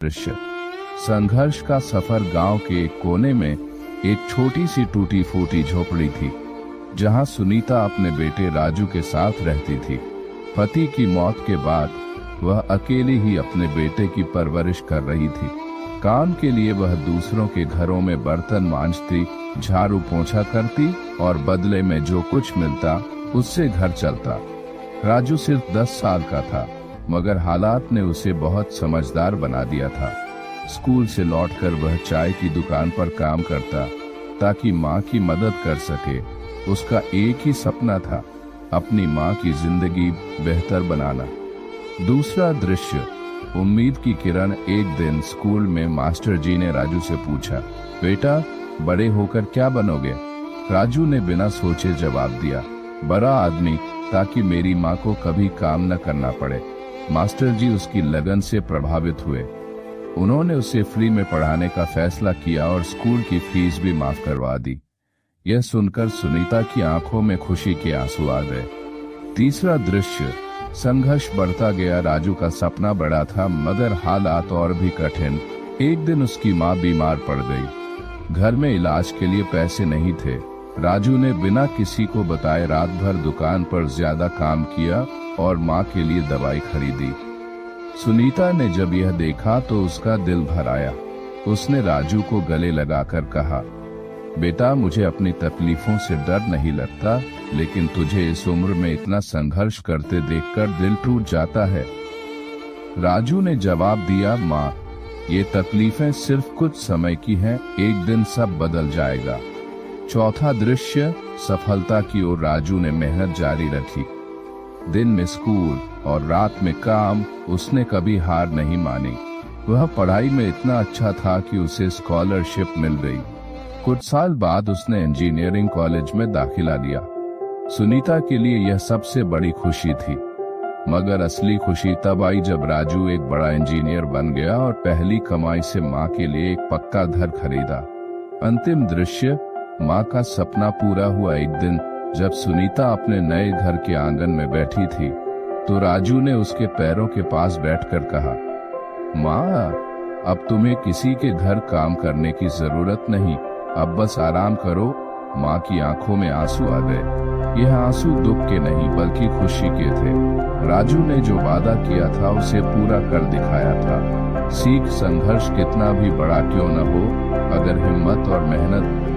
दृश्य। संघर्ष का सफर। गांव के एक कोने में एक छोटी सी टूटी फूटी झोपड़ी थी, जहां सुनीता अपने बेटे राजू के साथ रहती थी। पति की मौत के बाद वह अकेली ही अपने बेटे की परवरिश कर रही थी। काम के लिए वह दूसरों के घरों में बर्तन मांजती, झाड़ू पोंछा करती और बदले में जो कुछ मिलता उससे घर चलता। राजू सिर्फ 10 साल का था, मगर हालात ने उसे बहुत समझदार बना दिया था। स्कूल से लौटकर वह चाय की दुकान पर काम करता ताकि माँ की मदद कर सके। उसका एक ही सपना था, अपनी माँ की जिंदगी बेहतर बनाना। दूसरा दृश्य। उम्मीद की किरण। एक दिन स्कूल में मास्टर जी ने राजू से पूछा, बेटा बड़े होकर क्या बनोगे? राजू ने बिना सोचे जवाब दिया, बड़ा आदमी, ताकि मेरी माँ को कभी काम न करना पड़े। मास्टर जी उसकी लगन से प्रभावित हुए। उन्होंने उसे फ्री में पढ़ाने का फैसला किया और स्कूल की फीस भी माफ करवा दी। यह सुनकर सुनीता की आंखों में खुशी के आंसू आ गए। तीसरा दृश्य। संघर्ष बढ़ता गया। राजू का सपना बड़ा था, मगर हालात और भी कठिन। एक दिन उसकी माँ बीमार पड़ गई। घर में इलाज के लिए पैसे नहीं थे। राजू ने बिना किसी को बताए रात भर दुकान पर ज्यादा काम किया और माँ के लिए दवाई खरीदी। सुनीता ने जब यह देखा तो उसका दिल भर आया। उसने राजू को गले लगाकर कहा, बेटा मुझे अपनी तकलीफों से डर नहीं लगता, लेकिन तुझे इस उम्र में इतना संघर्ष करते देखकर दिल टूट जाता है। राजू ने जवाब दिया, माँ ये तकलीफें सिर्फ कुछ समय की हैं, एक दिन सब बदल जाएगा। चौथा दृश्य। सफलता की ओर। राजू ने मेहनत जारी रखी। दिन में स्कूल और रात में काम। उसने कभी हार नहीं मानी। वह पढ़ाई में इतना अच्छा था कि उसे स्कॉलरशिप मिल गई। कुछ साल बाद उसने इंजीनियरिंग कॉलेज में दाखिला लिया। सुनीता के लिए यह सबसे बड़ी खुशी थी, मगर असली खुशी तब आई जब राजू एक बड़ा इंजीनियर बन गया और पहली कमाई से माँ के लिए एक पक्का घर खरीदा। अंतिम दृश्य। माँ का सपना पूरा हुआ। एक दिन जब सुनीता अपने नए घर के आंगन में बैठी थी, तो राजू ने उसके पैरों के पास बैठकर कहा, माँ अब तुम्हें किसी के घर काम करने की जरूरत नहीं, अब बस आराम करो। माँ की आंखों में आंसू आ गए। यह आंसू दुख के नहीं बल्कि खुशी के थे। राजू ने जो वादा किया था उसे पूरा कर दिखाया था। सीख। संघर्ष कितना भी बड़ा क्यों न हो, अगर हिम्मत और मेहनत